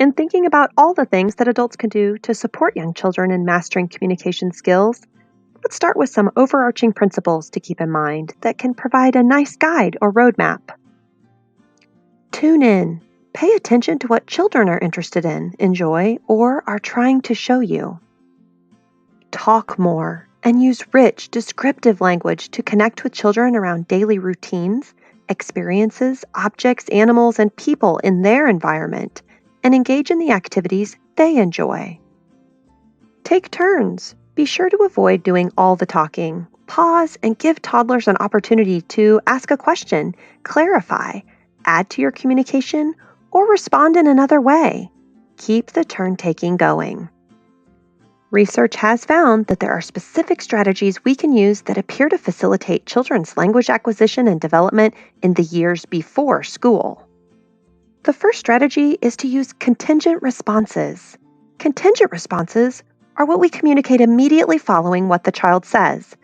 In thinking about all the things that adults can do to support young children in mastering communication skills, let's start with some overarching principles to keep in mind that can provide a nice guide or roadmap. Tune in. Pay attention to what children are interested in, enjoy, or are trying to show you. Talk more and use rich, descriptive language to connect with children around daily routines, experiences, objects, animals, and people in their environment, and engage in the activities they enjoy. Take turns. Be sure to avoid doing all the talking. Pause and give toddlers an opportunity to ask a question, clarify, add to your communication, or respond in another way. Keep the turn-taking going. Research has found that there are specific strategies we can use that appear to facilitate children's language acquisition and development in the years before school. The first strategy is to use contingent responses. Contingent responses are what we communicate immediately following what the child says.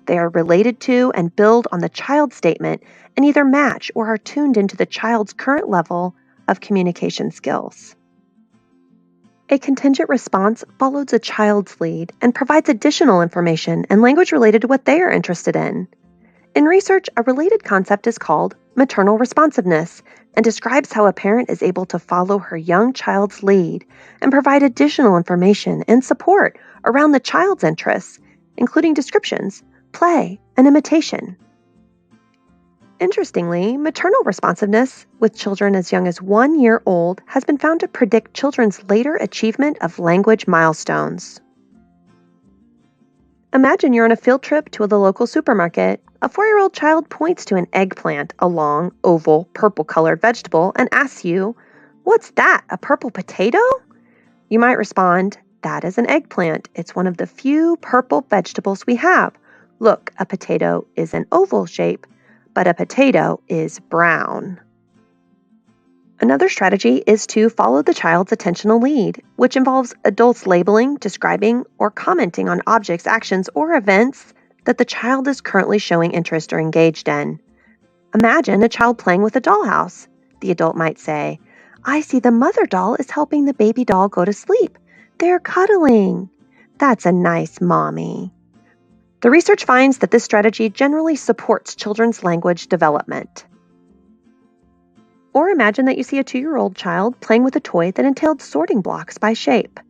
They are related to and build on the child's statement and either match or are tuned into the child's current level of communication skills. A contingent response follows a child's lead and provides additional information and language related to what they are interested in. In research, a related concept is called maternal responsiveness and describes how a parent is able to follow her young child's lead and provide additional information and support around the child's interests, including descriptions, play, and imitation. Interestingly, maternal responsiveness with children as young as 1 year old has been found to predict children's later achievement of language milestones. Imagine you're on a field trip to the local supermarket. A 4-year-old child points to an eggplant, a long, oval, purple-colored vegetable, and asks you, "What's that, a purple potato?" You might respond, "That is an eggplant. It's one of the few purple vegetables we have. Look, a potato is an oval shape, but a potato is brown." Another strategy is to follow the child's attentional lead, which involves adults labeling, describing, or commenting on objects, actions, or events that the child is currently showing interest or engaged in. Imagine a child playing with a dollhouse. The adult might say, "I see the mother doll is helping the baby doll go to sleep. They're cuddling. That's a nice mommy." The research finds that this strategy generally supports children's language development. Or imagine that you see a 2-year-old child playing with a toy that entailed sorting blocks by shape.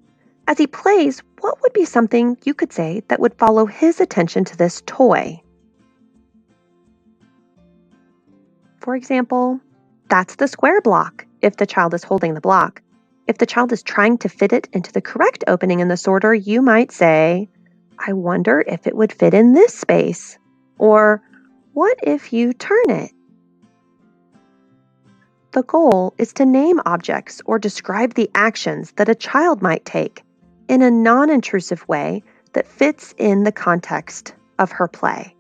As he plays, what would be something you could say that would follow his attention to this toy? For example, "That's the square block," if the child is holding the block. If the child is trying to fit it into the correct opening in the sorter, you might say, "I wonder if it would fit in this space." Or, "What if you turn it?" The goal is to name objects or describe the actions that a child might take in a non-intrusive way that fits in the context of her play.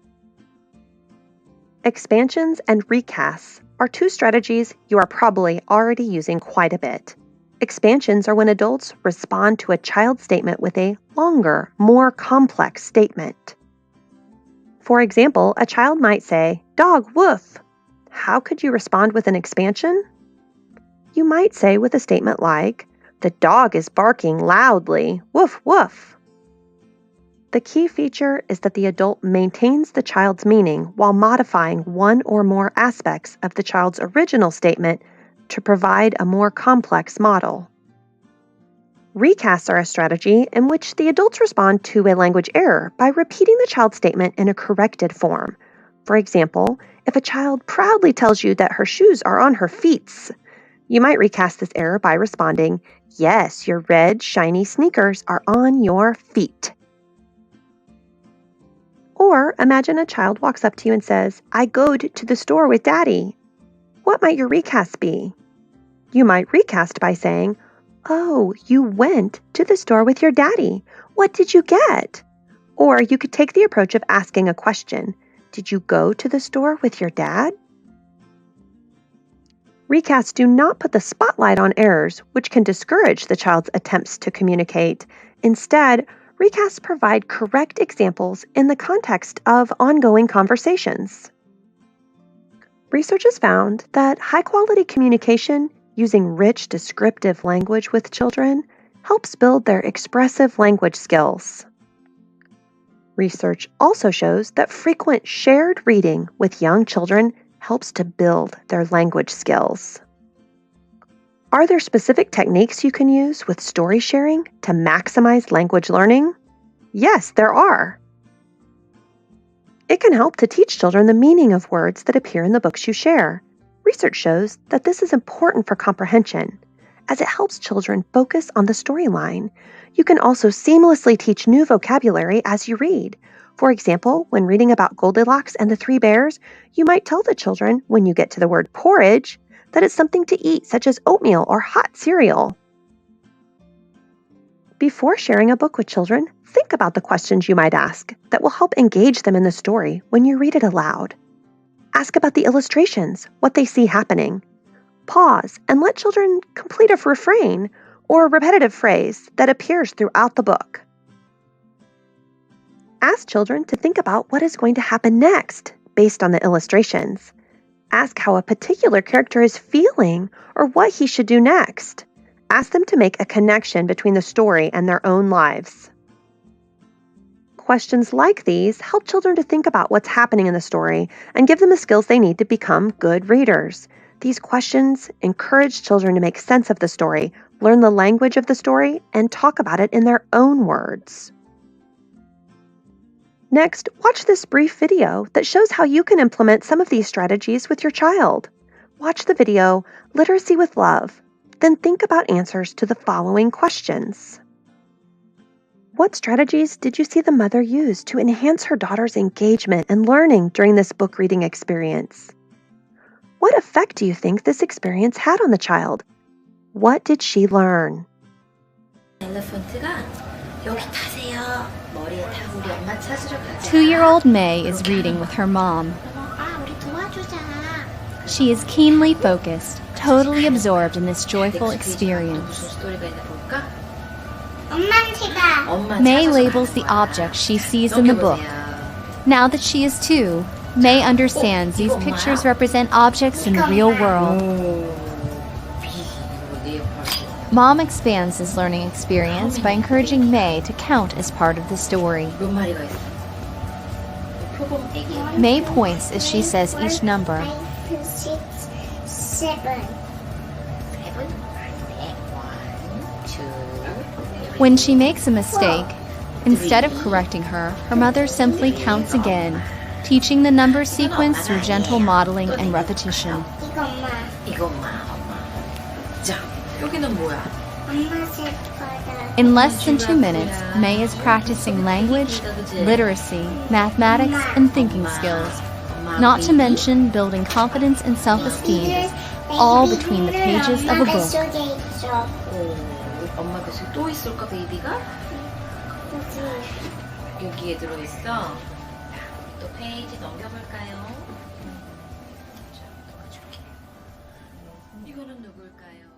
Expansions and recasts are two strategies you are probably already using quite a bit. Expansions are when adults respond to a child's statement with a longer, more complex statement. For example, a child might say, "Dog, woof." How could you respond with an expansion? You might say with a statement like, "The dog is barking loudly, woof, woof." The key feature is that the adult maintains the child's meaning while modifying one or more aspects of the child's original statement to provide a more complex model. Recasts are a strategy in which the adults respond to a language error by repeating the child's statement in a corrected form. For example, if a child proudly tells you that her shoes are on her feet, you might recast this error by responding, "Yes, your red, shiny sneakers are on your feet." Or imagine a child walks up to you and says, "I goed to the store with Daddy." What might your recast be? You might recast by saying, "Oh, you went to the store with your daddy. What did you get?" Or you could take the approach of asking a question. "Did you go to the store with your dad?" Recasts do not put the spotlight on errors, which can discourage the child's attempts to communicate. Instead, recasts provide correct examples in the context of ongoing conversations. Research has found that high-quality communication Using rich, descriptive language with children helps build their expressive language skills. Research also shows that frequent shared reading with young children helps to build their language skills. Are there specific techniques you can use with story sharing to maximize language learning? Yes, there are. It can help to teach children the meaning of words that appear in the books you share. Research shows that this is important for comprehension, as it helps children focus on the storyline. You can also seamlessly teach new vocabulary as you read. For example, when reading about Goldilocks and the Three Bears, you might tell the children when you get to the word porridge that it's something to eat, such as oatmeal or hot cereal. Before sharing a book with children, think about the questions you might ask that will help engage them in the story when you read it aloud. Ask about the illustrations, what they see happening. Pause and let children complete a refrain or a repetitive phrase that appears throughout the book. Ask children to think about what is going to happen next based on the illustrations. Ask how a particular character is feeling or what he should do next. Ask them to make a connection between the story and their own lives. Questions like these help children to think about what's happening in the story and give them the skills they need to become good readers. These questions encourage children to make sense of the story, learn the language of the story, and talk about it in their own words. Next, watch this brief video that shows how you can implement some of these strategies with your child. Watch the video, Literacy with Love, then think about answers to the following questions. What strategies did you see the mother use to enhance her daughter's engagement and learning during this book reading experience? What effect do you think this experience had on the child? What did she learn? Two-year-old May is reading with her mom. She is keenly focused, totally absorbed in this joyful experience. May labels the objects she sees in the book. Now that she is 2, May understands these pictures represent objects in the real world. Mom expands this learning experience by encouraging May to count as part of the story. May points as she says each number. 5, 6, 7. When she makes a mistake, instead of correcting her, her mother simply counts again, teaching the number sequence through gentle modeling and repetition. 이거 엄마. 자, 여기는 뭐야? 엄마 색깔. In less than 2 minutes, May is practicing language, literacy, mathematics, and thinking skills, not to mention building confidence and self-esteem, all between the pages of a book. 엄마 뱃속에 또 있을까 베이비가? 여기에 들어있어. 또 페이지 넘겨볼까요? 자, 넘겨줄게. 이거는 누굴까요?